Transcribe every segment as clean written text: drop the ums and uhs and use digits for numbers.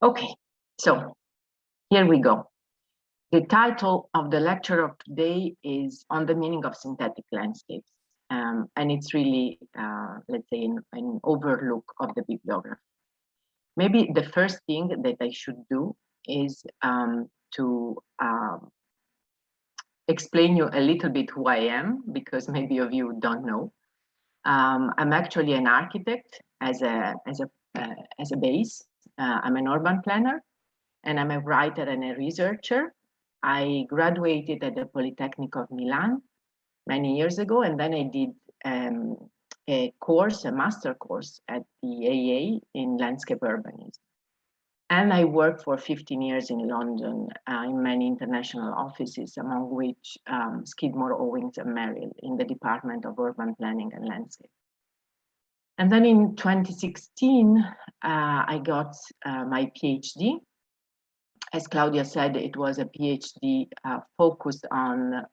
Okay, so here we go. The title of the lecture of today is On the Meaning of Synthetic Landscapes. And it's really, let's say, an overlook of the bibliography. Maybe the first thing that I should do is to explain you a little bit who I am, because maybe of you don't know. I'm actually an architect as a base. I'm an urban planner, and I'm a writer and a researcher. I graduated at the Polytechnic of Milan many years ago, and then I did a master course at the AA in landscape urbanism. And I worked for 15 years in London in many international offices, among which Skidmore, Owings and Merrill in the Department of Urban Planning and Landscape. And then in 2016, I got my PhD. As Claudia said, it was a PhD focused on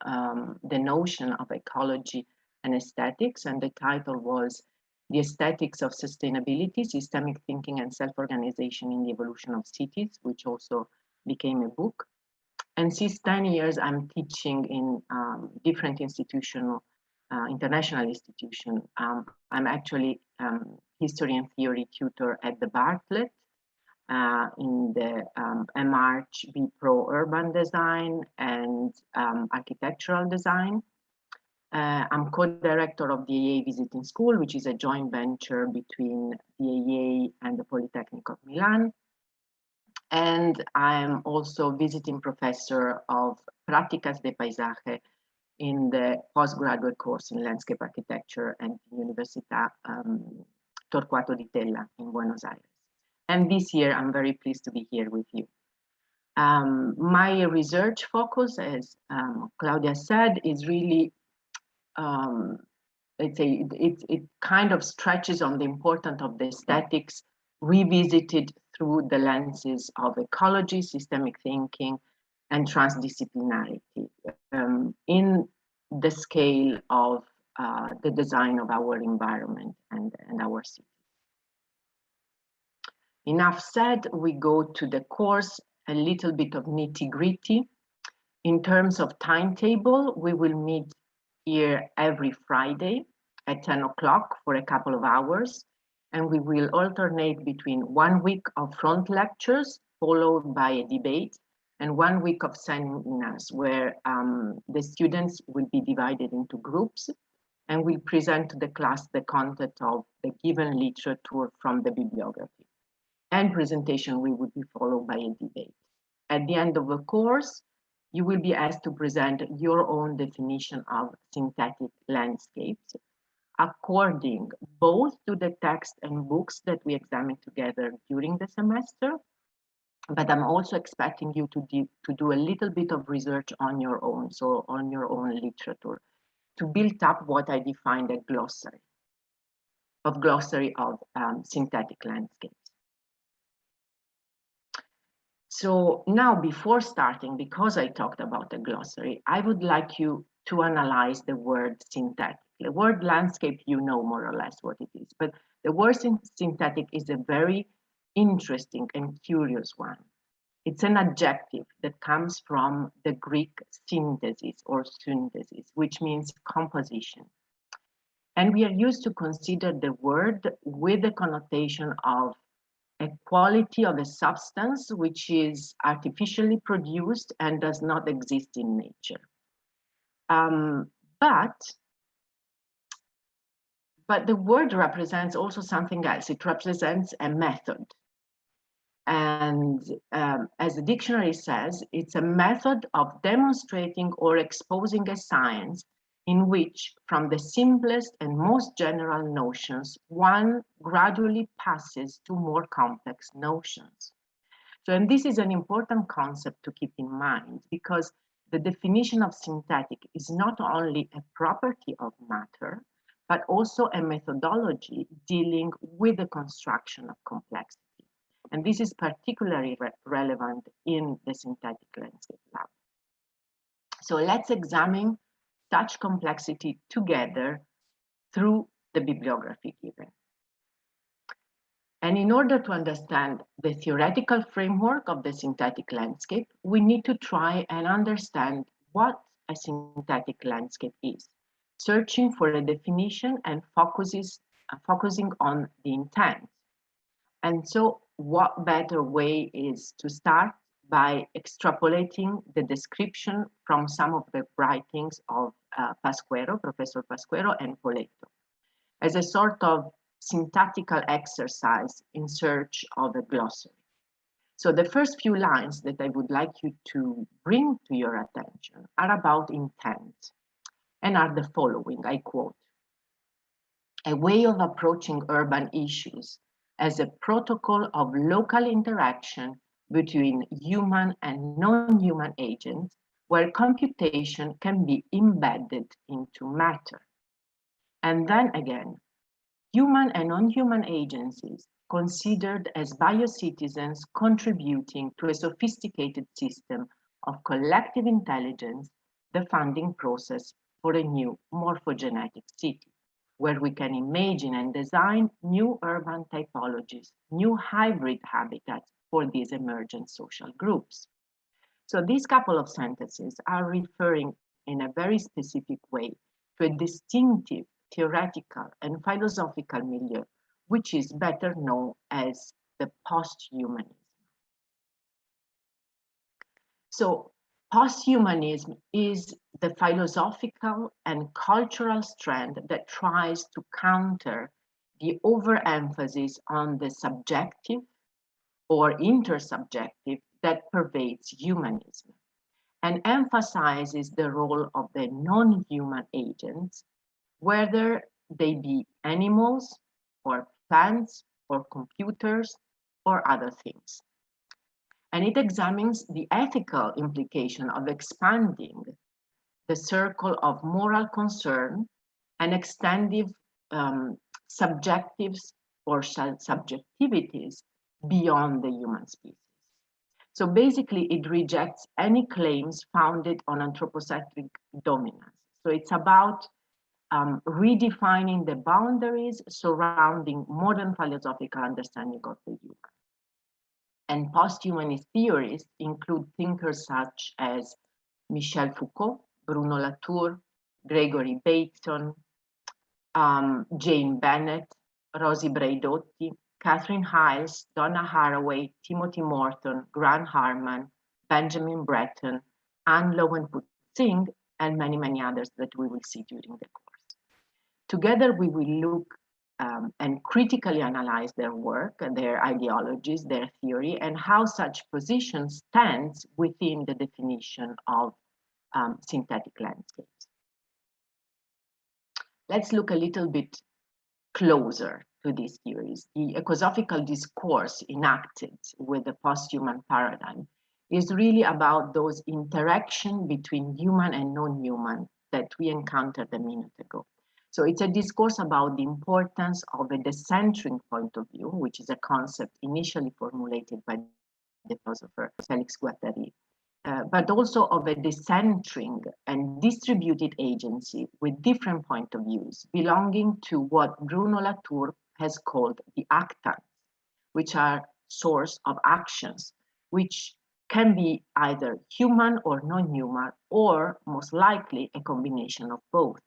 the notion of ecology and aesthetics, and the title was The Aesthetics of Sustainability, Systemic Thinking and Self-Organization in the Evolution of Cities, which also became a book. And since 10 years, I'm teaching in different international institutions. I'm actually history and theory tutor at the Bartlett, in the MRHB Pro Urban Design and Architectural Design. I'm co-director of the AA Visiting School, which is a joint venture between the AA and the Polytechnic of Milan. And I'm also visiting professor of Prácticas de Paisaje in the postgraduate course in landscape architecture at the Università Torquato di Tella in Buenos Aires. And this year, I'm very pleased to be here with you. My research focus, as Claudia said, is really, let's say, it kind of stretches on the importance of the aesthetics revisited through the lenses of ecology, systemic thinking, and transdisciplinarity in the scale of the design of our environment and our city. Enough said, we go to the course, a little bit of nitty-gritty. In terms of timetable, we will meet here every Friday at 10 o'clock for a couple of hours, and we will alternate between 1 week of front lectures followed by a debate and 1 week of seminars where the students will be divided into groups and will present to the class the content of the given literature from the bibliography. And presentation will be followed by a debate. At the end of the course, you will be asked to present your own definition of synthetic landscapes, according both to the text and books that we examine together during the semester, but I'm also expecting you to do a little bit of research on your own, so on your own literature, to build up what I defined a glossary of synthetic landscapes. So now, before starting, because I talked about the glossary, I would like you to analyze the word synthetic. The word landscape, you know more or less what it is, but the word synthetic is a very interesting and curious one. It's an adjective that comes from the Greek synthesis or synthesis, which means composition. And we are used to consider the word with the connotation of a quality of a substance which is artificially produced and does not exist in nature. But the word represents also something else. It represents a method. And as the dictionary says, it's a method of demonstrating or exposing a science in which, from the simplest and most general notions, one gradually passes to more complex notions. So, and this is an important concept to keep in mind, because the definition of synthetic is not only a property of matter, but also a methodology dealing with the construction of complexity. And this is particularly relevant in the synthetic landscape lab. So let's examine such complexity together through the bibliography given. And in order to understand the theoretical framework of the synthetic landscape, we need to try and understand what a synthetic landscape is, searching for a definition and focusing on the intent. And so what better way is to start by extrapolating the description from some of the writings of Professor Pasquero and Poletto, as a sort of syntactical exercise in search of a glossary. So the first few lines that I would like you to bring to your attention are about intent and are the following, I quote, "A way of approaching urban issues as a protocol of local interaction between human and non-human agents where computation can be embedded into matter." And then again, human and non-human agencies considered as biocitizens contributing to a sophisticated system of collective intelligence, the funding process for a new morphogenetic city, where we can imagine and design new urban typologies, new hybrid habitats for these emergent social groups. So these couple of sentences are referring in a very specific way to a distinctive theoretical and philosophical milieu, which is better known as the post-humanism. So post-humanism is the philosophical and cultural strand that tries to counter the overemphasis on the subjective or intersubjective that pervades humanism, and emphasizes the role of the non-human agents, whether they be animals or plants or computers or other things. And it examines the ethical implication of expanding the circle of moral concern and extending subjectives or subjectivities beyond the human species. So basically, it rejects any claims founded on anthropocentric dominance. So it's about redefining the boundaries surrounding modern philosophical understanding of the human. And post-humanist theorists include thinkers such as Michel Foucault, Bruno Latour, Gregory Bateson, Jane Bennett, Rosie Braidotti, Catherine Hiles, Donna Haraway, Timothy Morton, Grant Harman, Benjamin Breton, Anne Lowen-Put-Singh, and many, many others that we will see during the course. Together, we will look and critically analyze their work, their ideologies, their theory, and how such position stands within the definition of synthetic landscapes. Let's look a little bit closer to these theories. The ecosophical discourse enacted with the post-human paradigm is really about those interaction between human and non-human that we encountered a minute ago. So it's a discourse about the importance of a decentering point of view, which is a concept initially formulated by the philosopher Felix Guattari, but also of a decentering and distributed agency with different point of views, belonging to what Bruno Latour has called the actants, which are source of actions, which can be either human or non-human, or most likely a combination of both.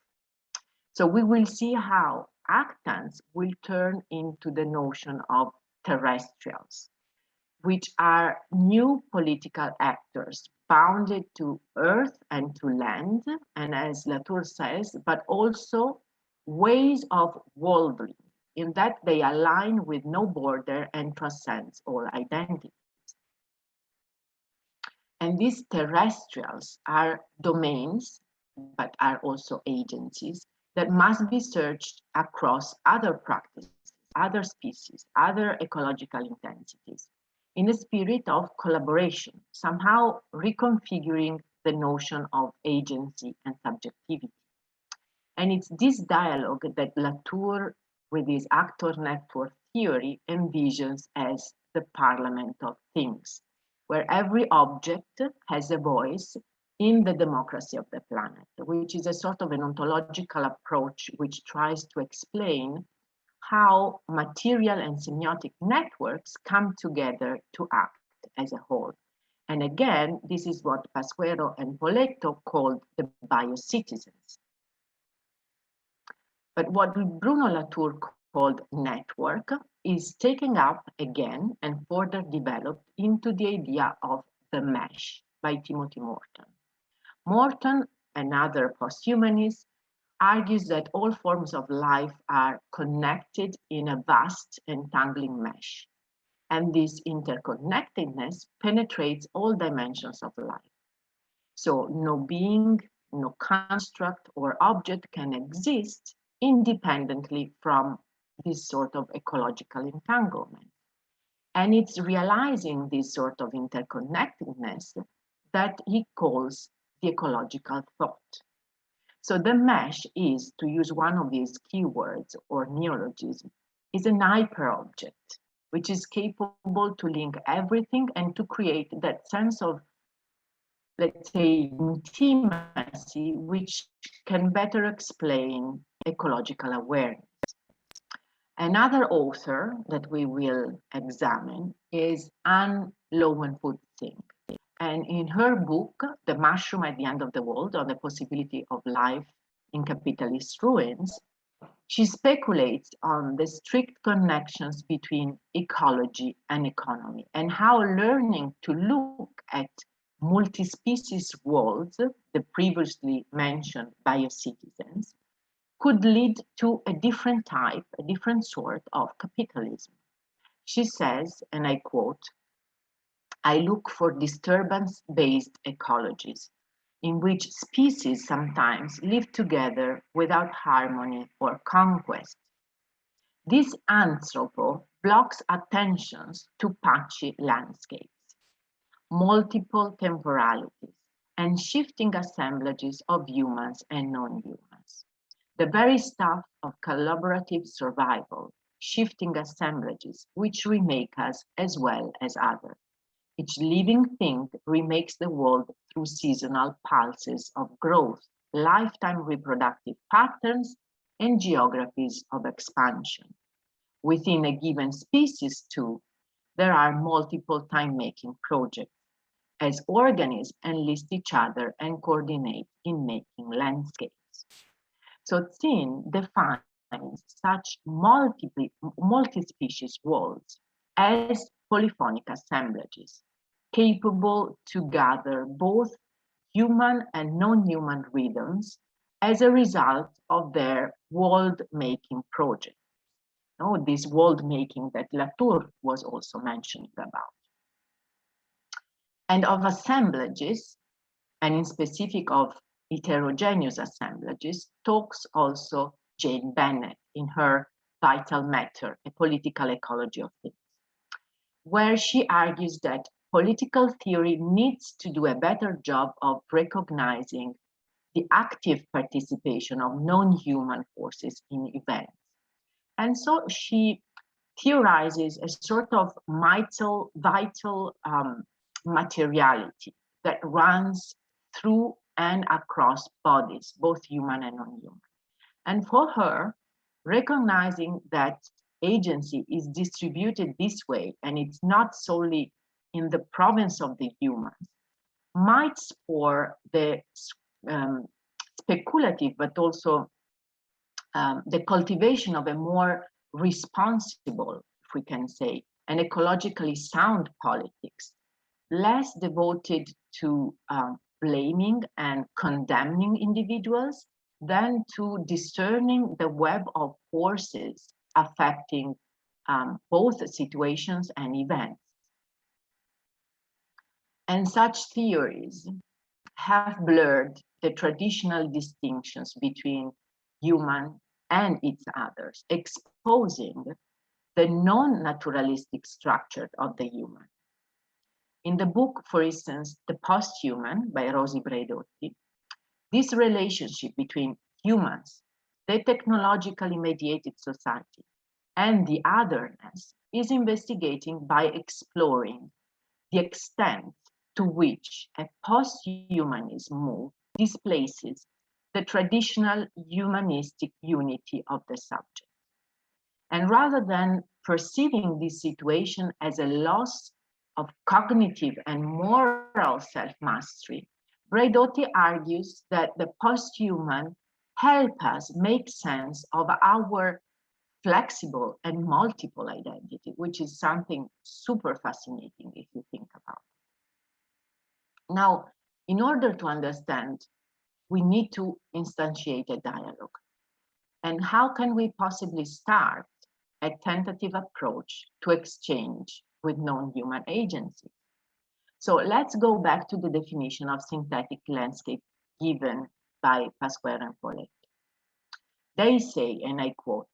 So we will see how actants will turn into the notion of terrestrials, which are new political actors bounded to earth and to land, and as Latour says, but also ways of worldling, in that they align with no border and transcends all identities. And these terrestrials are domains, but are also agencies that must be searched across other practices, other species, other ecological intensities, in a spirit of collaboration, somehow reconfiguring the notion of agency and subjectivity. And it's this dialogue that Latour, with his actor network theory, envisions as the parliament of things, where every object has a voice in the democracy of the planet, which is a sort of an ontological approach which tries to explain how material and semiotic networks come together to act as a whole. And again, this is what Pasquero and Poletto called the biocitizens. But what Bruno Latour called network is taken up again and further developed into the idea of the mesh by Timothy Morton. Morton, another posthumanist, argues that all forms of life are connected in a vast entangling mesh. And this interconnectedness penetrates all dimensions of life. So no being, no construct or object can exist independently from this sort of ecological entanglement. And it's realizing this sort of interconnectedness that he calls the ecological thought. So the mesh is, to use one of these keywords or neologisms, is an hyperobject, which is capable to link everything and to create that sense of, let's say, intimacy, which can better explain ecological awareness. Another author that we will examine is Anne Lowenfoot-Singh. And in her book, The Mushroom at the End of the World, on the possibility of life in capitalist ruins, she speculates on the strict connections between ecology and economy and how learning to look at multi-species worlds, the previously mentioned biocitizens, could lead to a different type, a different sort of capitalism. She says, and I quote, "I look for disturbance-based ecologies in which species sometimes live together without harmony or conquest. This anthropo blocks attentions to patchy landscapes, multiple temporalities, and shifting assemblages of humans and non-humans. The very stuff of collaborative survival, shifting assemblages which remake us as well as others. Each living thing remakes the world through seasonal pulses of growth, lifetime reproductive patterns, and geographies of expansion. Within a given species, too, there are multiple time-making projects, as organisms enlist each other and coordinate in making landscapes." So Zinn defines such multi-species worlds as polyphonic assemblages, capable to gather both human and non-human rhythms as a result of their world-making project. This world-making that Latour was also mentioning about. And of assemblages, and in specific of heterogeneous assemblages, talks also Jane Bennett in her Vital Matter, A Political Ecology of Things, where she argues that political theory needs to do a better job of recognizing the active participation of non-human forces in events. And so she theorizes a sort of vital materiality that runs through and across bodies, both human and non-human. And for her, recognizing that agency is distributed this way and it's not solely in the province of the humans, might spur the speculative, but also the cultivation of a more responsible, if we can say, and ecologically sound politics, less devoted to blaming and condemning individuals than to discerning the web of forces affecting both situations and events. And such theories have blurred the traditional distinctions between human and its others, exposing the non-naturalistic structure of the human. In the book, for instance, The Posthuman by Rosi Braidotti, this relationship between humans, the technologically mediated society, and the otherness is investigating by exploring the extent to which a post-humanism move displaces the traditional humanistic unity of the subject. And rather than perceiving this situation as a loss of cognitive and moral self-mastery, Braidotti argues that the post-human help us make sense of our flexible and multiple identity, which is something super fascinating if you think about it. Now, in order to understand, we need to instantiate a dialogue. And how can we possibly start a tentative approach to exchange with non-human agencies? So let's go back to the definition of synthetic landscape given by Pasquer and Paulet. They say, and I quote,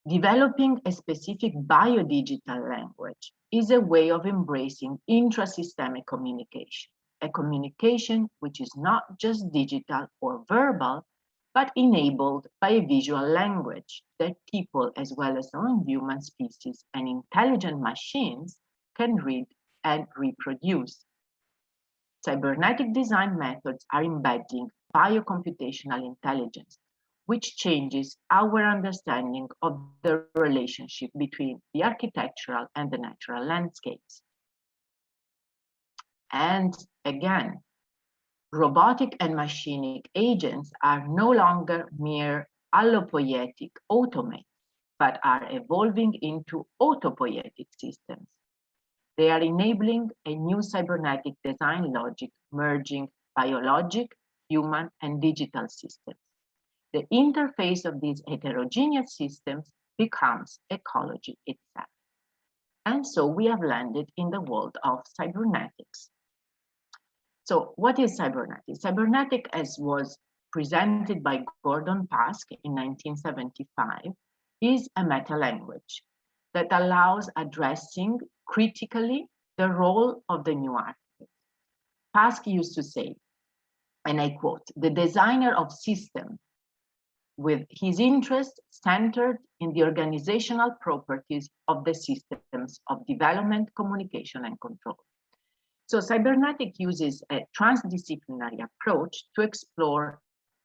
developing a specific biodigital language is a way of embracing intrasystemic communication, a communication which is not just digital or verbal, but enabled by a visual language that people, as well as non-human species and intelligent machines, can read and reproduce. Cybernetic design methods are embedding biocomputational intelligence, which changes our understanding of the relationship between the architectural and the natural landscapes. And again, robotic and machinic agents are no longer mere allopoietic automates, but are evolving into autopoietic systems. They are enabling a new cybernetic design logic merging biologic, human, and digital systems. The interface of these heterogeneous systems becomes ecology itself. And so we have landed in the world of cybernetics. So what is cybernetics? Cybernetic, as was presented by Gordon Pask in 1975, is a meta-language that allows addressing critically the role of the new architect. Pask used to say, and I quote, the designer of systems with his interest centered in the organizational properties of the systems of development, communication, and control. So cybernetic uses a transdisciplinary approach to explore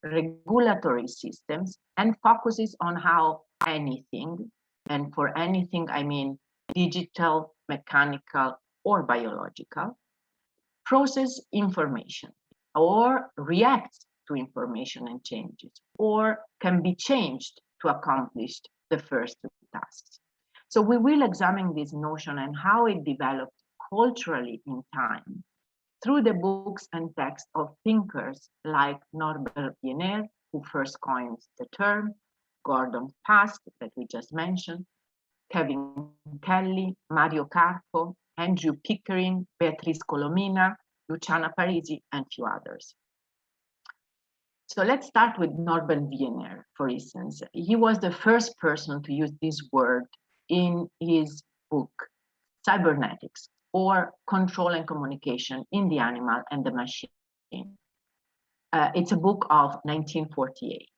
regulatory systems and focuses on how anything, and for anything I mean digital, mechanical, or biological, process information or reacts to information and changes, or can be changed to accomplish the first two tasks. So we will examine this notion and how it developed culturally in time through the books and texts of thinkers like Norbert Wiener, who first coined the term, Gordon Pask, that we just mentioned, Kevin Kelly, Mario Carpo, Andrew Pickering, Beatrice Colomina, Luciana Parisi, and few others. So let's start with Norbert Wiener, for instance. He was the first person to use this word in his book, Cybernetics, or Control and Communication in the Animal and the Machine. It's a book of 1948.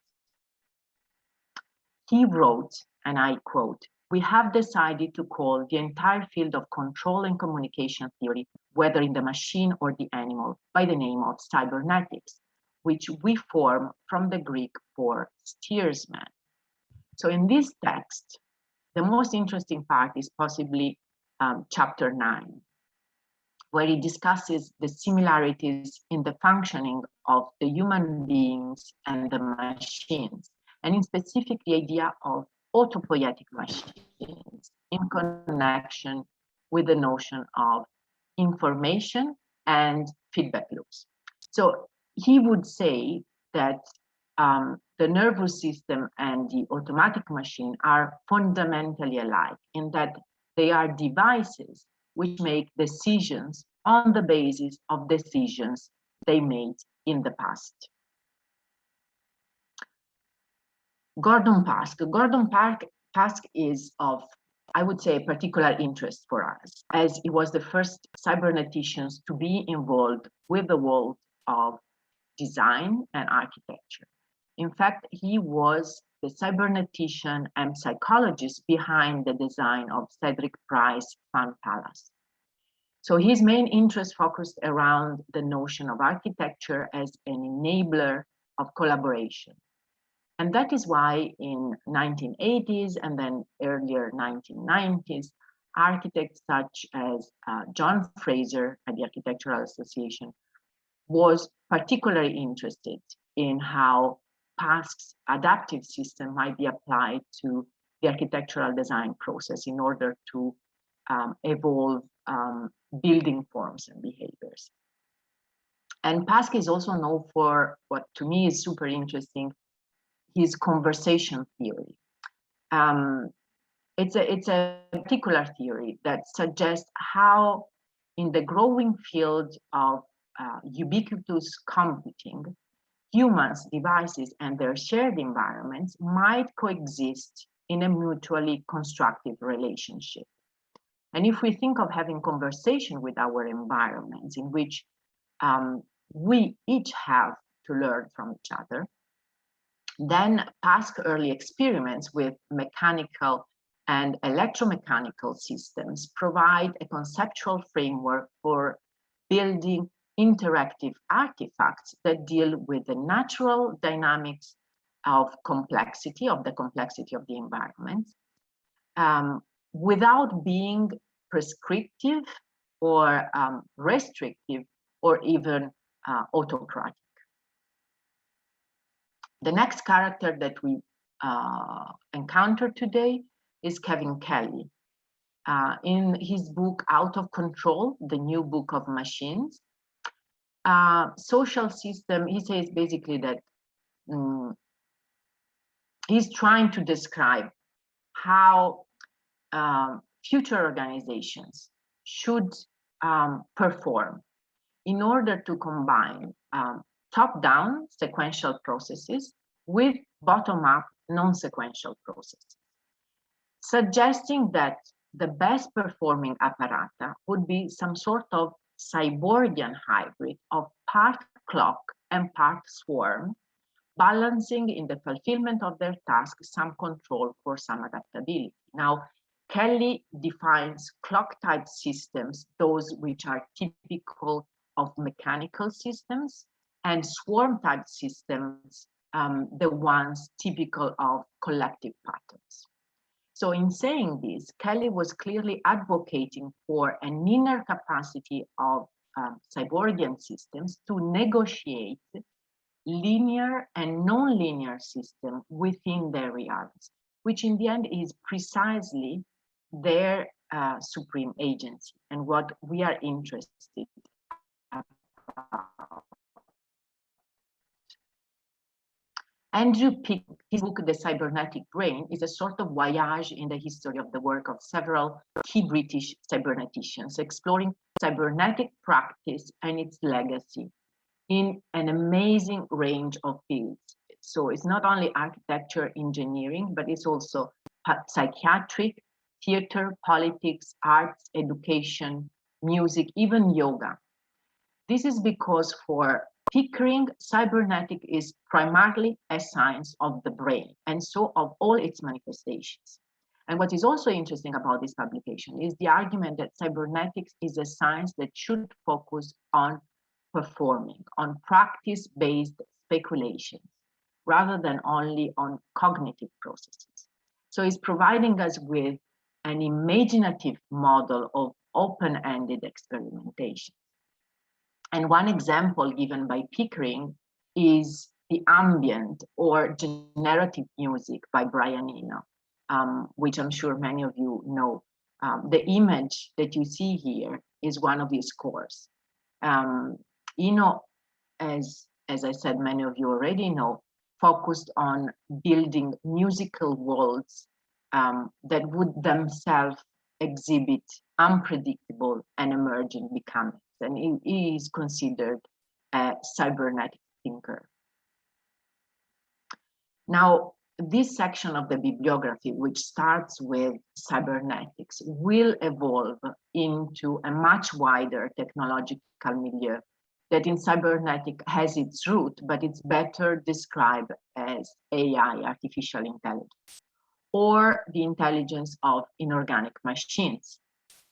He wrote, and I quote, "We have decided to call the entire field of control and communication theory, whether in the machine or the animal, by the name of cybernetics, which we form from the Greek for steersman." So in this text, the most interesting part is possibly chapter 9, where he discusses the similarities in the functioning of the human beings and the machines, and in specific the idea of autopoietic machines in connection with the notion of information and feedback loops. So he would say that the nervous system and the automatic machine are fundamentally alike in that they are devices which make decisions on the basis of decisions they made in the past. Gordon Pask is of, I would say, particular interest for us, as he was the first cyberneticians to be involved with the world of design and architecture. In fact, he was the cybernetician and psychologist behind the design of Cedric Price's Fun Palace. So his main interest focused around the notion of architecture as an enabler of collaboration. And that is why in 1980s and then earlier 1990s, architects such as John Fraser at the Architectural Association was particularly interested in how Pasque's adaptive system might be applied to the architectural design process in order to evolve building forms and behaviors. And Pasque is also known for what to me is super interesting, his conversation theory. It's a particular theory that suggests how in the growing field of ubiquitous computing, humans, devices, and their shared environments might coexist in a mutually constructive relationship. And if we think of having conversation with our environments in which we each have to learn from each other, then Pasque's early experiments with mechanical and electromechanical systems provide a conceptual framework for building interactive artifacts that deal with the natural dynamics of the complexity of the environment, without being prescriptive or restrictive or even autocratic. The next character that we encounter today is Kevin Kelly. In his book, Out of Control, the New Book of Machines, social system, he says basically that he's trying to describe how future organizations should perform in order to combine top-down sequential processes with bottom-up non-sequential processes, suggesting that the best performing apparata would be some sort of cyborgian hybrid of part clock and part swarm, balancing in the fulfillment of their task some control for some adaptability. Now, Kelly defines clock-type systems, those which are typical of mechanical systems, and swarm-type systems, the ones typical of collective patterns. So in saying this, Kelly was clearly advocating for an inner capacity of cyborgian systems to negotiate linear and non-linear systems within their realms, which in the end is precisely their supreme agency and what we are interested about. Andrew Pick, his book, The Cybernetic Brain, is a sort of voyage in the history of the work of several key British cyberneticians, exploring cybernetic practice and its legacy in an amazing range of fields. So it's not only architecture, engineering, but it's also psychiatric, theater, politics, arts, education, music, even yoga. This is because for Pickering, cybernetic is primarily a science of the brain, and so of all its manifestations. And what is also interesting about this publication is the argument that cybernetics is a science that should focus on performing, on practice-based speculations, rather than only on cognitive processes. So it's providing us with an imaginative model of open-ended experimentation. And one example given by Pickering is the ambient or generative music by Brian Eno, which I'm sure many of you know. The image that you see here is one of his scores. Eno, as I said, many of you already know, focused on building musical worlds that would themselves exhibit unpredictable and emerging becomings. And he is considered a cybernetic thinker. Now, this section of the bibliography, which starts with cybernetics, will evolve into a much wider technological milieu that in cybernetic has its root, but it's better described as AI, artificial intelligence, or the intelligence of inorganic machines.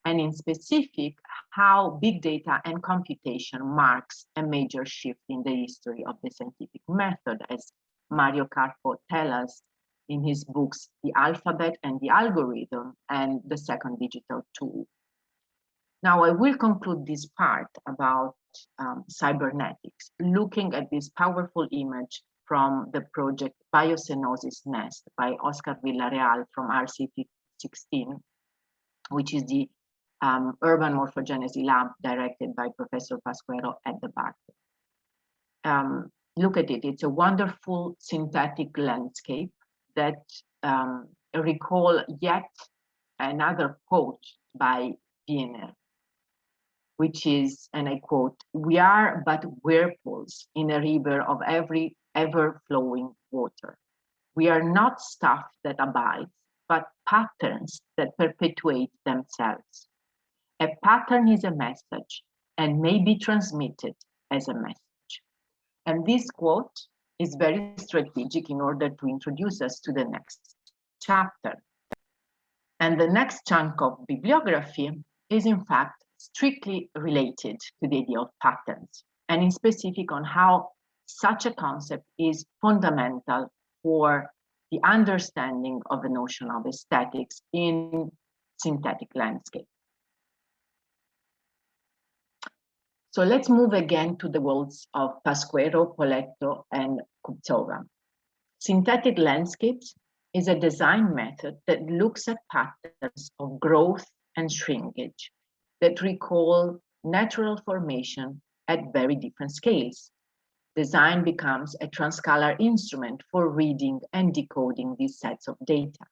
And in specific, how big data and computation marks a major shift in the history of the scientific method, as Mario Carpo tells us in his books, The Alphabet and the Algorithm and The Second Digital Tool. Now, I will conclude this part about cybernetics, looking at this powerful image from the project Biocenosis Nest by Oscar Villarreal from RCT16, which is the urban morphogenesis lab directed by Professor Pasquero at the Barclay. Look at it, it's a wonderful synthetic landscape that recall yet another quote by Wiener, which is, and I quote, "We are but whirlpools in a river of every ever-flowing water. We are not stuff that abides, but patterns that perpetuate themselves. A pattern is a message and may be transmitted as a message." And this quote is very strategic in order to introduce us to the next chapter. And the next chunk of bibliography is in fact strictly related to the idea of patterns, and in specific on how such a concept is fundamental for the understanding of the notion of aesthetics in synthetic landscape. So let's move again to the worlds of Pasquero, Poletto, and Kuptsova. Synthetic landscapes is a design method that looks at patterns of growth and shrinkage that recall natural formation at very different scales. Design becomes a transcolor instrument for reading and decoding these sets of data.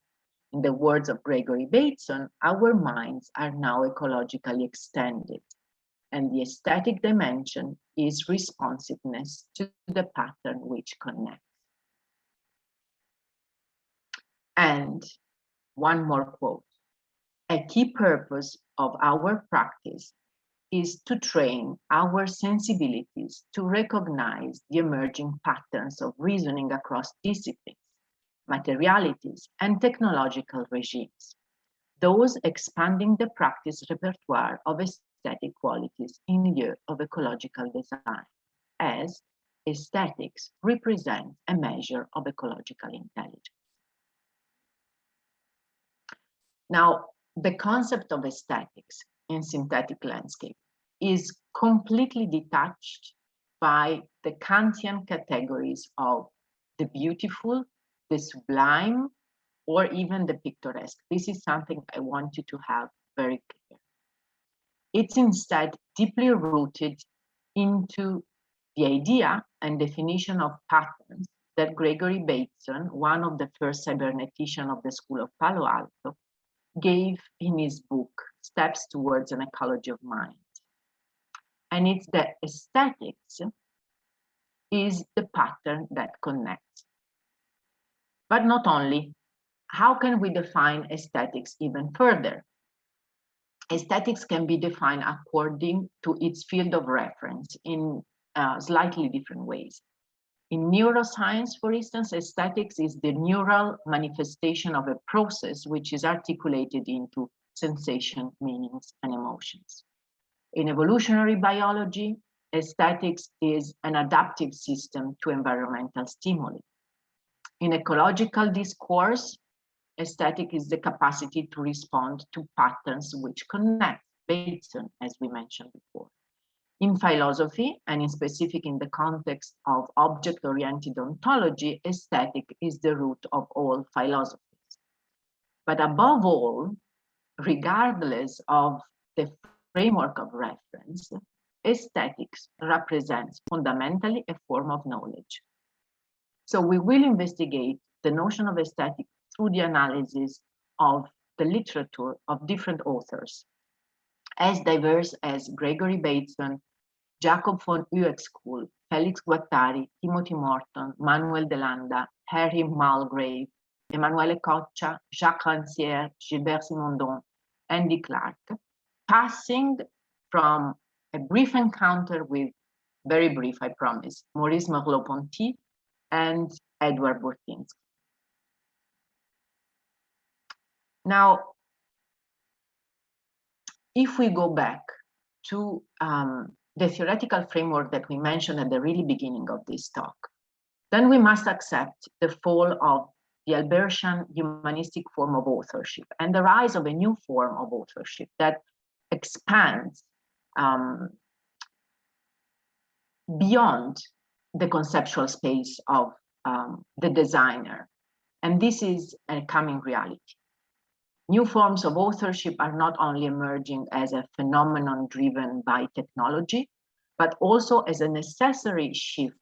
In the words of Gregory Bateson, our minds are now ecologically extended, and the aesthetic dimension is responsiveness to the pattern which connects. And one more quote. A key purpose of our practice is to train our sensibilities to recognize the emerging patterns of reasoning across disciplines, materialities, and technological regimes, those expanding the practice repertoire of aesthetic qualities in lieu of ecological design, as aesthetics represent a measure of ecological intelligence. Now, the concept of aesthetics in synthetic landscape is completely detached by the Kantian categories of the beautiful, the sublime, or even the picturesque. This is something I want you to have very clear. It's instead deeply rooted into the idea and definition of patterns that Gregory Bateson, one of the first cyberneticians of the School of Palo Alto, gave in his book, Steps Towards an Ecology of Mind. And it's the aesthetics is the pattern that connects. But not only, how can we define aesthetics even further? Aesthetics can be defined according to its field of reference in slightly different ways. In neuroscience, for instance, aesthetics is the neural manifestation of a process which is articulated into sensation, meanings, and emotions. In evolutionary biology, aesthetics is an adaptive system to environmental stimuli. In ecological discourse, aesthetic is the capacity to respond to patterns which connect, Bateson, as we mentioned before. In philosophy, and in specific in the context of object-oriented ontology, aesthetic is the root of all philosophies. But above all, regardless of the framework of reference, aesthetics represents fundamentally a form of knowledge. So we will investigate the notion of aesthetic through the analysis of the literature of different authors, as diverse as Gregory Bateson, Jacob von Uexküll, Felix Guattari, Timothy Morton, Manuel de Landa, Harry Mulgrave, Emanuele Coccia, Jacques Rancière, Gilbert Simondon, Andy Clark, passing from a brief encounter with, very brief, I promise, Maurice Merleau-Ponty and Edward Burtynsky. Now, if we go back to the theoretical framework that we mentioned at the really beginning of this talk, then we must accept the fall of the Albertian humanistic form of authorship and the rise of a new form of authorship that expands beyond the conceptual space of the designer. And this is a coming reality. New forms of authorship are not only emerging as a phenomenon driven by technology, but also as a necessary shift,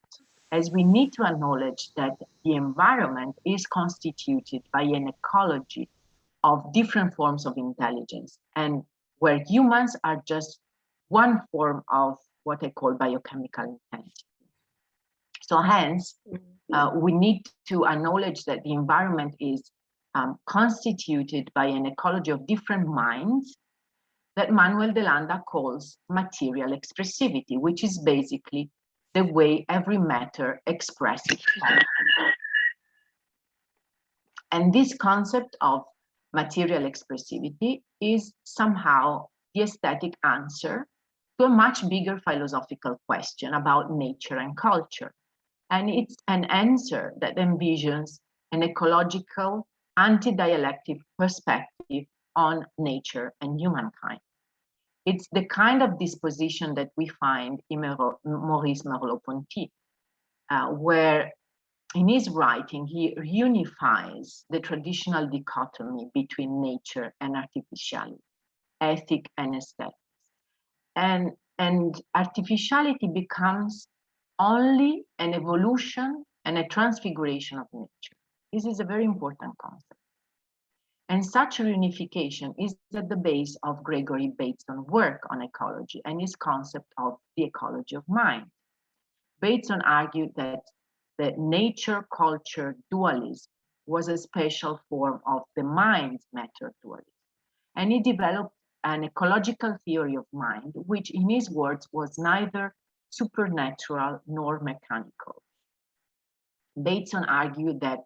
as we need to acknowledge that the environment is constituted by an ecology of different forms of intelligence, and where humans are just one form of what I call biochemical intensity. So hence, we need to acknowledge that the environment is constituted by an ecology of different minds that Manuel de Landa calls material expressivity, which is basically the way every matter expresses itself. And this concept of material expressivity is somehow the aesthetic answer to a much bigger philosophical question about nature and culture. And it's an answer that envisions an ecological, anti-dialectic perspective on nature and humankind. It's the kind of disposition that we find in Maurice Merleau-Ponty, where in his writing, he reunifies the traditional dichotomy between nature and artificiality, ethic and aesthetics. And artificiality becomes only an evolution and a transfiguration of nature. This is a very important concept. And such reunification is at the base of Gregory Bateson's work on ecology and his concept of the ecology of mind. Bateson argued that the nature-culture dualism was a special form of the mind-matter dualism. And he developed an ecological theory of mind, which in his words was neither supernatural nor mechanical. Bateson argued that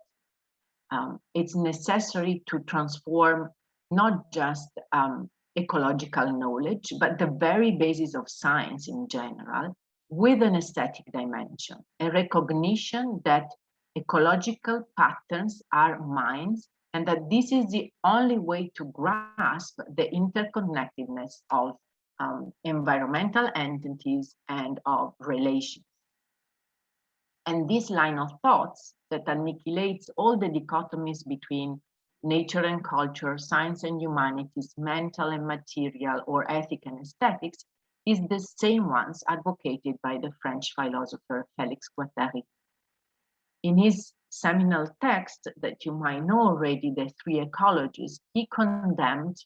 it's necessary to transform not just ecological knowledge, but the very basis of science in general, with an aesthetic dimension, a recognition that ecological patterns are minds, and that this is the only way to grasp the interconnectedness of environmental entities and of relations. And this line of thoughts that annihilates all the dichotomies between nature and culture, science and humanities, mental and material, or ethic and aesthetics is the same ones advocated by the French philosopher Félix Guattari. In his seminal text that you might know already, The Three Ecologies, he condemned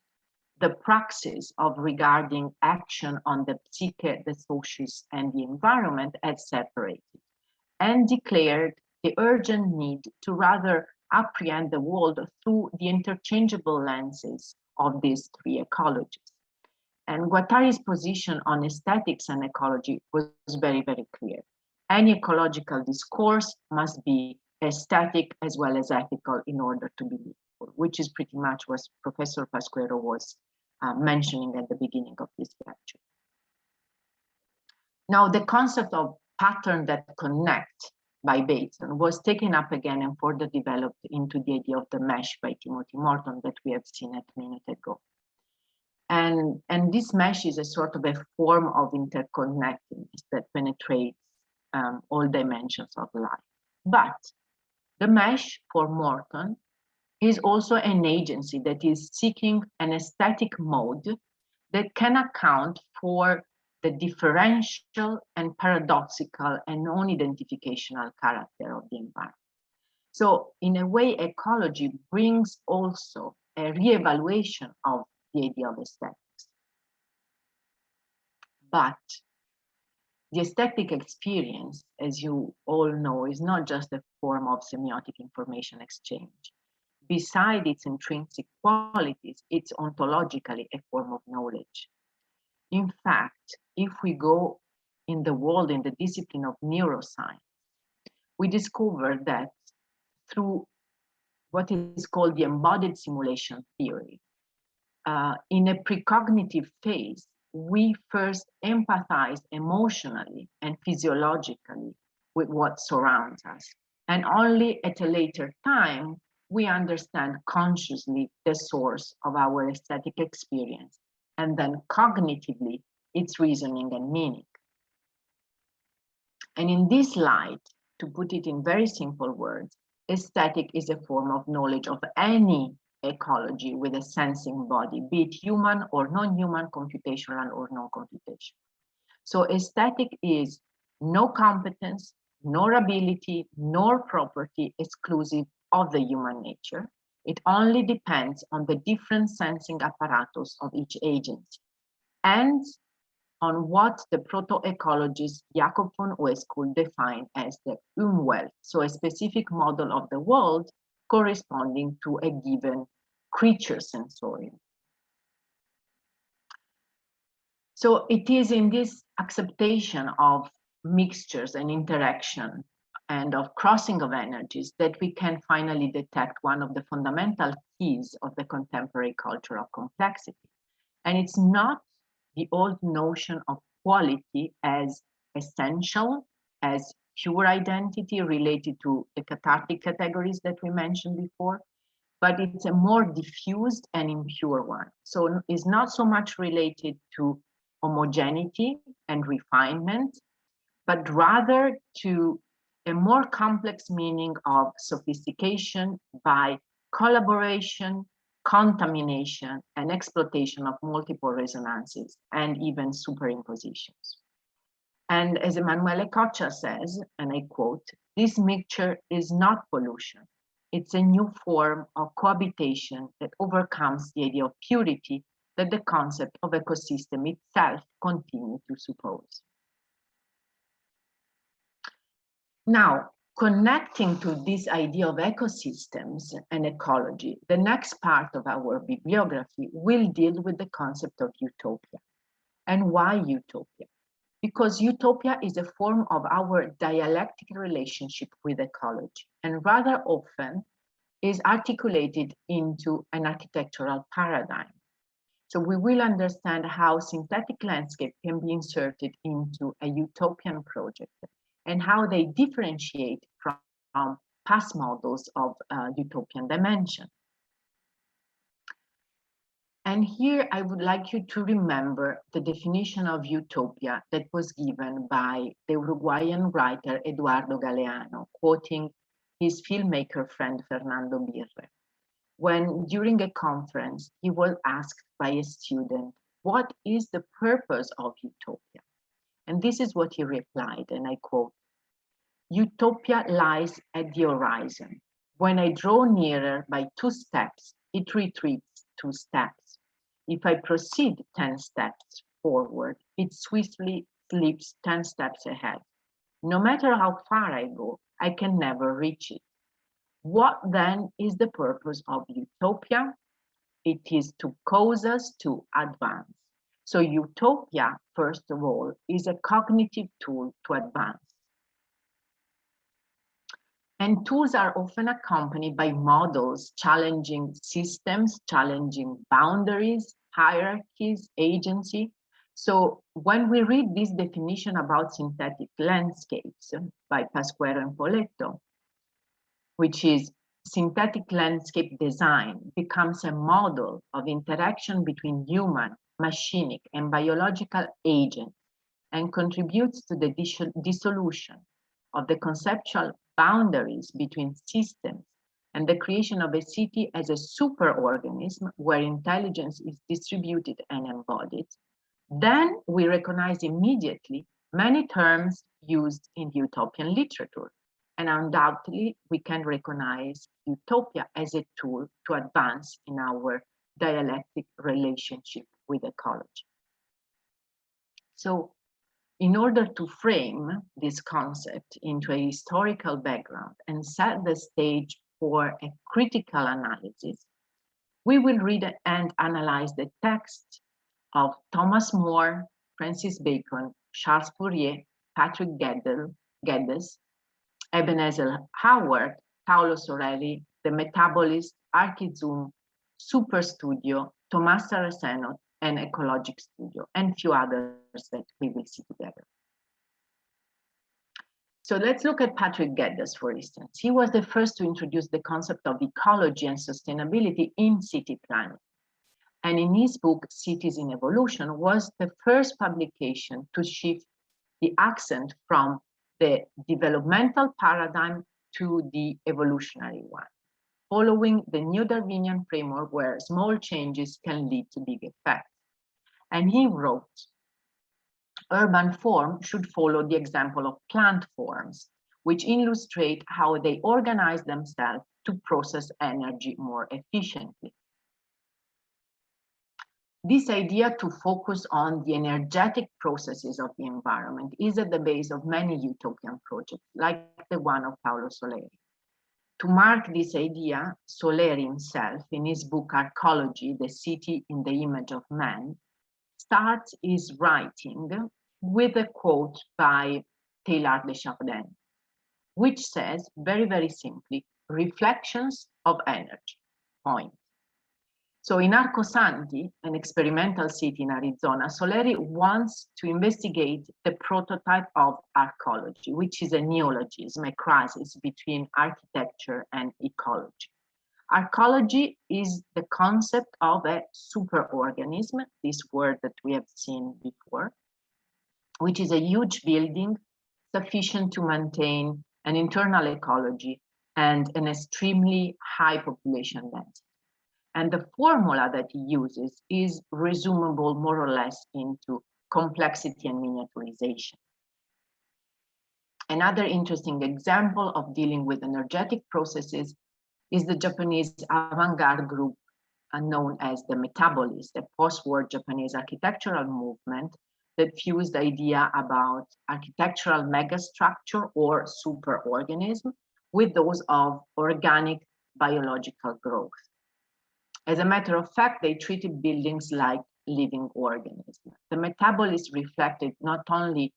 the praxis of regarding action on the psyche, the socius, and the environment as separated, and declared the urgent need to rather apprehend the world through the interchangeable lenses of these three ecologies. And Guattari's position on aesthetics and ecology was very, very clear. Any ecological discourse must be aesthetic as well as ethical in order to be meaningful, which is pretty much what Professor Pasquero was mentioning at the beginning of this lecture. Now, the concept of pattern that connect by Bateson was taken up again and further developed into the idea of the mesh by Timothy Morton that we have seen a minute ago. And this mesh is a sort of a form of interconnectedness that penetrates all dimensions of life. But the mesh for Morton is also an agency that is seeking an aesthetic mode that can account for the differential and paradoxical and non-identificational character of the environment. So in a way, ecology brings also a re-evaluation of the idea of aesthetics. But the aesthetic experience, as you all know, is not just a form of semiotic information exchange. Beside its intrinsic qualities, it's ontologically a form of knowledge. In fact, if we go in the world, in the discipline of neuroscience, we discover that through what is called the embodied simulation theory, in a precognitive phase, we first empathize emotionally and physiologically with what surrounds us. And only at a later time, we understand consciously the source of our aesthetic experience, and then cognitively its reasoning and meaning. And in this light, to put it in very simple words, aesthetic is a form of knowledge of any ecology with a sensing body, be it human or non-human, computational or non-computational. So aesthetic is no competence, nor ability, nor property exclusive of the human nature. It only depends on the different sensing apparatus of each agency and on what the proto-ecologist Jacob von Uescul defined as the Umwelt, so a specific model of the world corresponding to a given creature sensorium. So it is in this acceptation of mixtures and interaction and of crossing of energies that we can finally detect one of the fundamental keys of the contemporary culture of complexity. And it's not the old notion of quality as essential, as pure identity related to the cathartic categories that we mentioned before, but it's a more diffused and impure one. So it's not so much related to homogeneity and refinement, but rather to a more complex meaning of sophistication by collaboration, contamination, and exploitation of multiple resonances and even superimpositions. And as Emanuele Coccia says, and I quote, "This mixture is not pollution. It's a new form of cohabitation that overcomes the idea of purity that the concept of ecosystem itself continues to suppose." Now, connecting to this idea of ecosystems and ecology, the next part of our bibliography will deal with the concept of utopia. And why utopia? Because utopia is a form of our dialectic relationship with ecology, and rather often is articulated into an architectural paradigm. So we will understand how synthetic landscape can be inserted into a utopian project and how they differentiate from past models of utopian dimension. And here I would like you to remember the definition of utopia that was given by the Uruguayan writer Eduardo Galeano, quoting his filmmaker friend Fernando Birre, when during a conference he was asked by a student, "What is the purpose of utopia?" And this is what he replied, and I quote, "Utopia lies at the horizon. When I draw nearer by 2 steps, it retreats 2 steps. If I proceed 10 steps forward, it swiftly slips 10 steps ahead. No matter how far I go, I can never reach it. What then is the purpose of utopia? It is to cause us to advance." So utopia, first of all, is a cognitive tool to advance. And tools are often accompanied by models challenging systems, challenging boundaries, hierarchies, agency. So when we read this definition about synthetic landscapes by Pasquero and Poletto, which is synthetic landscape design becomes a model of interaction between human, machinic, and biological agents and contributes to the dissolution of the conceptual boundaries between systems and the creation of a city as a superorganism where intelligence is distributed and embodied, then we recognize immediately many terms used in utopian literature. And undoubtedly, we can recognize utopia as a tool to advance in our dialectic relationship with ecology. So, in order to frame this concept into a historical background and set the stage for a critical analysis, we will read and analyze the text of Thomas More, Francis Bacon, Charles Fourier, Patrick Geddes, Ebenezer Howard, Paolo Sorelli, The Metabolist, Archizoom, Super Studio, Tomás Saraceno, and Ecologic Studio, and few others that we will see together. So let's look at Patrick Geddes, for instance. He was the first to introduce the concept of ecology and sustainability in city planning. And in his book, Cities in Evolution, was the first publication to shift the accent from the developmental paradigm to the evolutionary one, following the new Darwinian framework where small changes can lead to big effects. And he wrote, urban form should follow the example of plant forms, which illustrate how they organize themselves to process energy more efficiently. This idea to focus on the energetic processes of the environment is at the base of many utopian projects, like the one of Paolo Soleri. To mark this idea, Soleri himself, in his book Arcology, The City in the Image of Man, starts his writing with a quote by Teilhard de Chardin, which says, very, very simply, reflections of energy, point. So in Arcosanti, an experimental city in Arizona, Soleri wants to investigate the prototype of arcology, which is a neologism, a crisis between architecture and ecology. Arcology is the concept of a superorganism, this word that we have seen before, which is a huge building sufficient to maintain an internal ecology and an extremely high population density. And the formula that he uses is resumable more or less into complexity and miniaturization. Another interesting example of dealing with energetic processes is the Japanese avant-garde group known as the Metabolists, a post-war Japanese architectural movement that fused the idea about architectural megastructure or superorganism with those of organic biological growth. As a matter of fact, they treated buildings like living organisms. The Metabolists reflected not only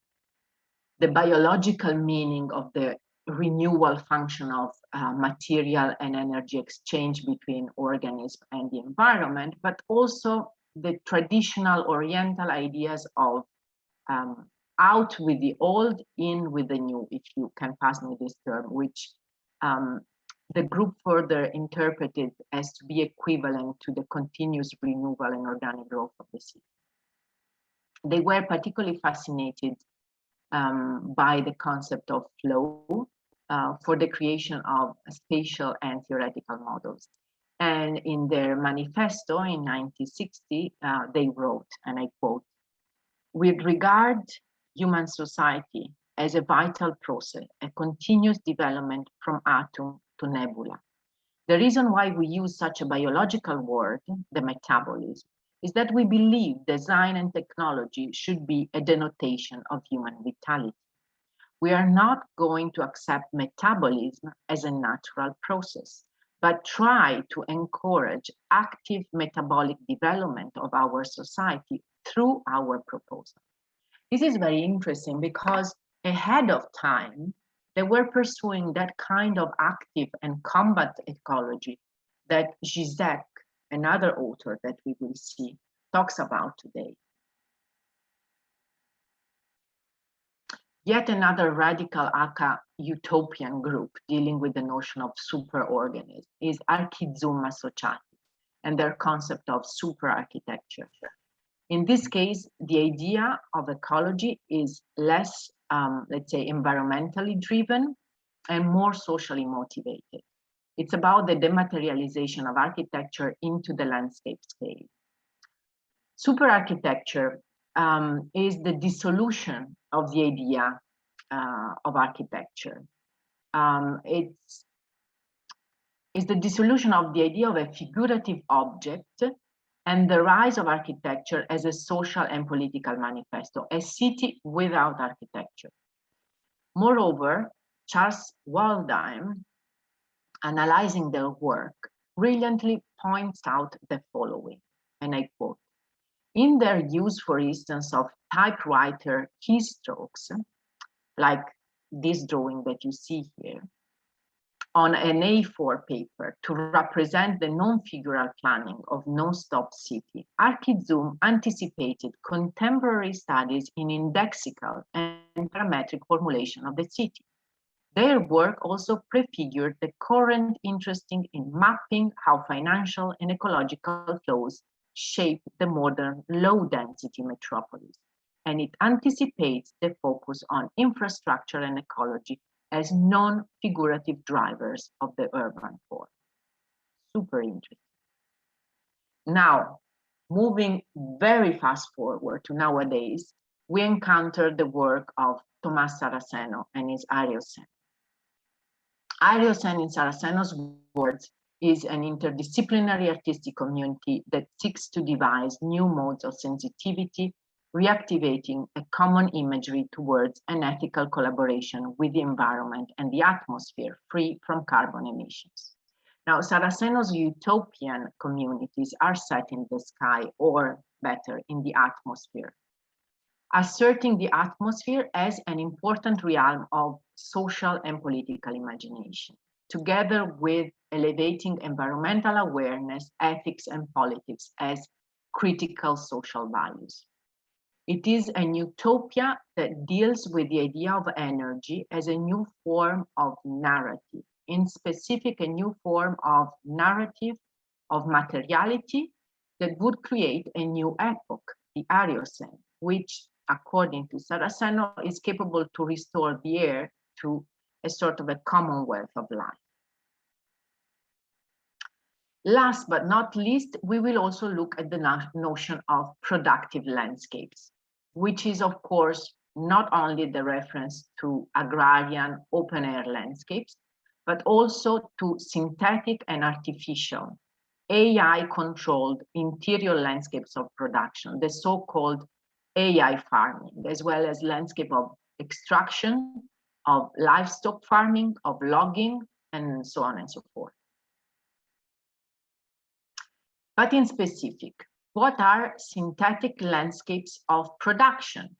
the biological meaning of the renewal function of material and energy exchange between organism and the environment, but also the traditional Oriental ideas of out with the old, in with the new, if you can pass me this term, which the group further interpreted as to be equivalent to the continuous renewal and organic growth of the city. They were particularly fascinated by the concept of flow for the creation of spatial and theoretical models. And in their manifesto in 1960, they wrote, and I quote, "We regard human society as a vital process, a continuous development from atom to nebula. The reason why we use such a biological word, the metabolism, is that we believe design and technology should be a denotation of human vitality. We are not going to accept metabolism as a natural process, but try to encourage active metabolic development of our society through our proposal." This is very interesting because ahead of time, they were pursuing that kind of active and combat ecology that Zizek, another author that we will see, talks about today. Yet another radical aka utopian group dealing with the notion of superorganism is Archizum Associati and their concept of superarchitecture. In this case, the idea of ecology is less, let's say, environmentally driven and more socially motivated. It's about the dematerialization of architecture into the landscape scale. Superarchitecture is the dissolution of the idea of architecture. It's the dissolution of the idea of a figurative object and the rise of architecture as a social and political manifesto, a city without architecture. Moreover, Charles Waldheim, analyzing their work, brilliantly points out the following, and I quote, "In their use, for instance, of typewriter keystrokes, like this drawing that you see here, on an A4 paper to represent the non-figural planning of non-stop city, Archizum anticipated contemporary studies in indexical and parametric formulation of the city. Their work also prefigured the current interest in mapping how financial and ecological flows shape the modern low-density metropolis, and it anticipates the focus on infrastructure and ecology as non-figurative drivers of the urban form. Super interesting. Now, moving very fast forward to nowadays, we encounter the work of Tomás Saraceno and his Ariocene. Ariocene, in Saraceno's words, is an interdisciplinary artistic community that seeks to devise new modes of sensitivity, reactivating a common imagery towards an ethical collaboration with the environment and the atmosphere free from carbon emissions. Now, Saraceno's utopian communities are set in the sky, or better, in the atmosphere, asserting the atmosphere as an important realm of social and political imagination, together with elevating environmental awareness, ethics, and politics as critical social values. It is an utopia that deals with the idea of energy as a new form of narrative, in specific, a new form of narrative of materiality that would create a new epoch, the Ariocene, which, according to Saraceno, is capable to restore the air to a sort of a commonwealth of life. Last but not least, we will also look at the notion of productive landscapes, which is, of course, not only the reference to agrarian open-air landscapes, but also to synthetic and artificial, AI-controlled interior landscapes of production, the so-called AI farming, as well as landscape of extraction, of livestock farming, of logging, and so on and so forth. But in specific, what are synthetic landscapes of production?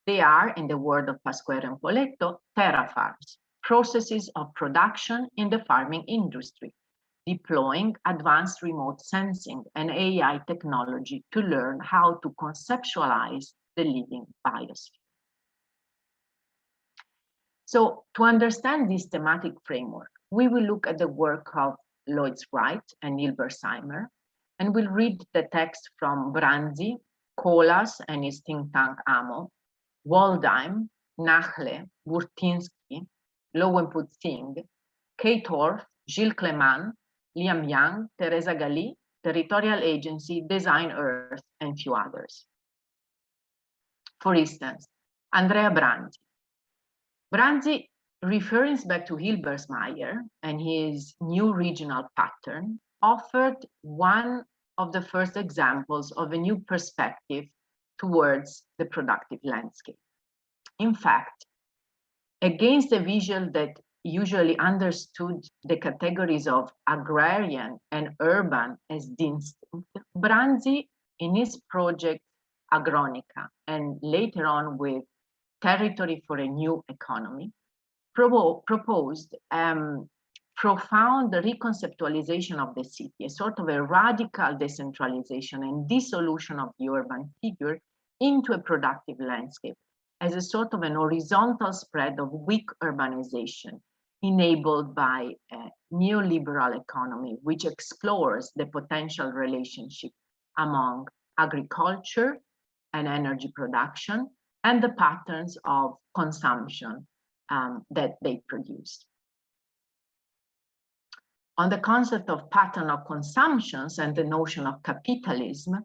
They are, in the word of Pasquero and Poletto, terra farms, processes of production in the farming industry, deploying advanced remote sensing and AI technology to learn how to conceptualize the living biosphere. So, to understand this thematic framework, we will look at the work of Lloyd Wright and Neil Bershimer, and we'll read the text from Branzi, Colas and his think tank AMO, Waldheim, Nachle, Burtinsky, Lowenput-Singh, Kate Orff, Gilles Clément, Liam Young, Teresa Gali, Territorial Agency, Design Earth, and few others. For instance, Andrea Branzi. Branzi, referring back to Hilbersmeyer and his new regional pattern, offered one of the first examples of a new perspective towards the productive landscape. In fact, against a vision that usually understood the categories of agrarian and urban as distinct, Branzi, in his project Agronica, and later on with Territory for a New Economy, proposed profound reconceptualization of the city, a sort of a radical decentralization and dissolution of the urban figure into a productive landscape as a sort of an horizontal spread of weak urbanization enabled by a neoliberal economy, which explores the potential relationship among agriculture and energy production and the patterns of consumption that they produce. On the concept of pattern of consumptions and the notion of capitalism,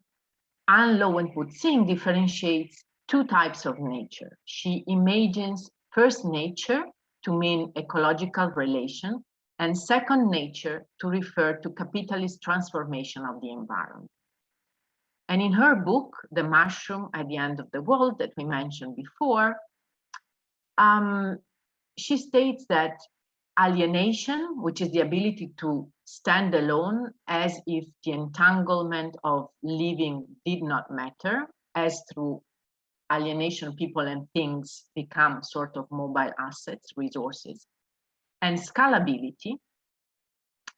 Anne Lowenput-Singh differentiates two types of nature. She imagines first nature to mean ecological relation, and second nature to refer to capitalist transformation of the environment. And in her book, The Mushroom at the End of the World, that we mentioned before, she states that alienation, which is the ability to stand alone as if the entanglement of living did not matter, as through alienation, people and things become sort of mobile assets, resources, and scalability,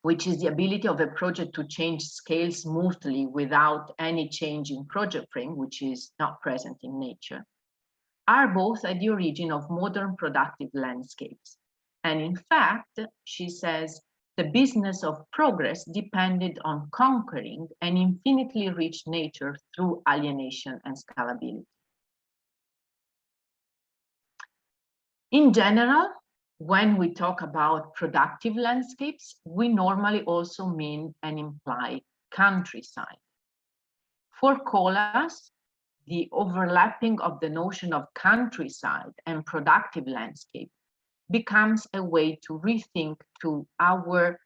which is the ability of a project to change scale smoothly without any change in project frame, which is not present in nature, are both at the origin of modern productive landscapes, And in fact, she says, the business of progress depended on conquering an infinitely rich nature through alienation and scalability. In general, when we talk about productive landscapes, we normally also mean and imply countryside. For Colas, the overlapping of the notion of countryside and productive landscape becomes a way to rethink to our,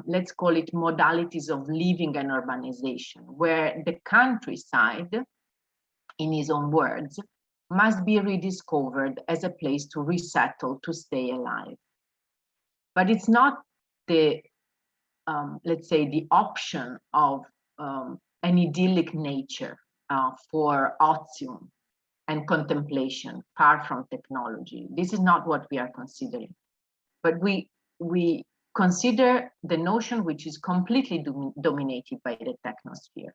let's call it modalities of living and urbanization, where the countryside, in his own words, must be rediscovered as a place to resettle, to stay alive. But it's not the, let's say, the option of an idyllic nature for otium and contemplation, far from technology. This is not what we are considering. But we consider the notion which is completely dominated by the technosphere.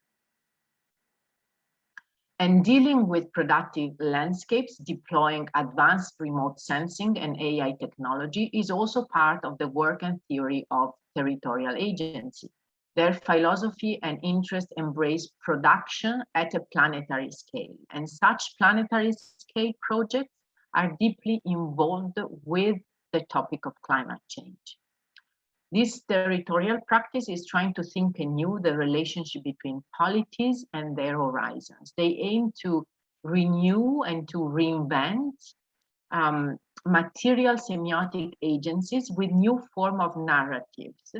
And dealing with productive landscapes, deploying advanced remote sensing and AI technology is also part of the work and theory of territorial agency. Their philosophy and interest embrace production at a planetary scale, and such planetary scale projects are deeply involved with the topic of climate change. This territorial practice is trying to think anew the relationship between polities and their horizons. They aim to renew and to reinvent material semiotic agencies with new form of narratives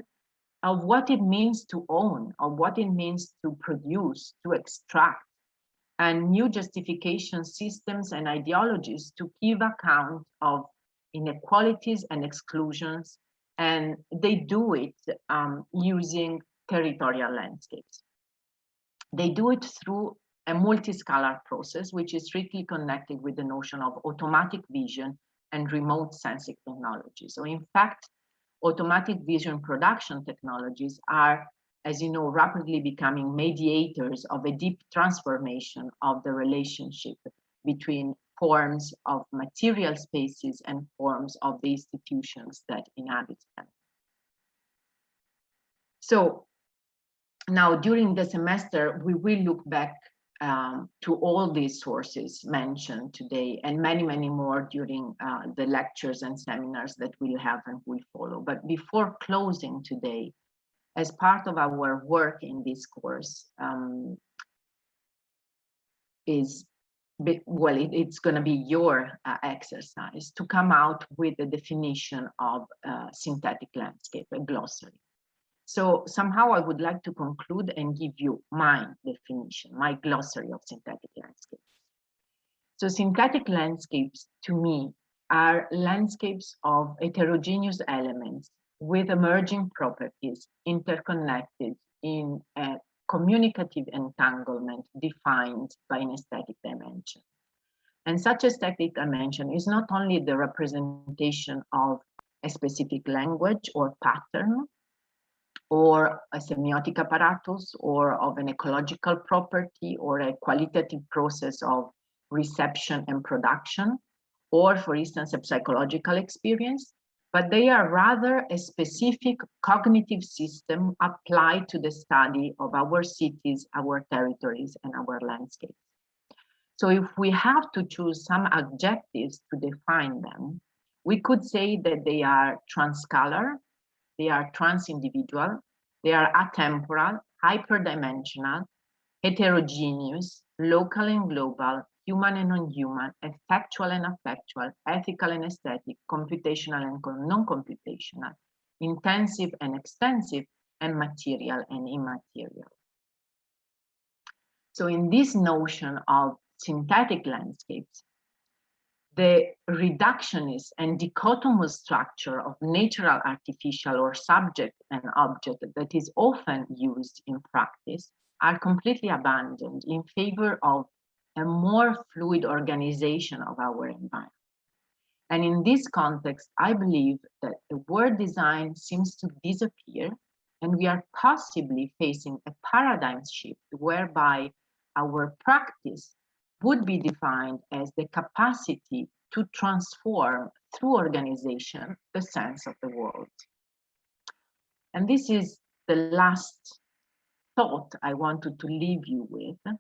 of what it means to own, of what it means to produce, to extract, and new justification systems and ideologies to give account of inequalities and exclusions. And they do it using territorial landscapes. They do it through a multiscalar process, which is strictly connected with the notion of automatic vision and remote sensing technology. So in fact, automatic vision production technologies are, as you know, rapidly becoming mediators of a deep transformation of the relationship between forms of material spaces and forms of the institutions that inhabit them. So now during the semester, we will look back to all these sources mentioned today and many, many more during the lectures and seminars that we'll have and will follow. But before closing today, as part of our work in this course, it's going to be your exercise to come out with a definition of synthetic landscape, a glossary. So somehow I would like to conclude and give you my definition, my glossary of synthetic landscapes. So synthetic landscapes, to me, are landscapes of heterogeneous elements with emerging properties interconnected in a communicative entanglement defined by an aesthetic dimension. And such aesthetic dimension is not only the representation of a specific language or pattern, or a semiotic apparatus, or of an ecological property, or a qualitative process of reception and production, or for instance, a psychological experience, but they are rather a specific cognitive system applied to the study of our cities, our territories, and our landscapes. So if we have to choose some adjectives to define them, we could say that they are transscalar, they are trans-individual, they are atemporal, hyperdimensional, heterogeneous, local and global, human and non-human, effectual and affectual, ethical and aesthetic, computational and non-computational, intensive and extensive, and material and immaterial. So in this notion of synthetic landscapes, the reductionist and dichotomous structure of natural, artificial, or subject and object that is often used in practice are completely abandoned in favor of a more fluid organization of our environment. And in this context, I believe that the word design seems to disappear, and we are possibly facing a paradigm shift whereby our practice would be defined as the capacity to transform through organization, the sense of the world. And this is the last thought I wanted to leave you with.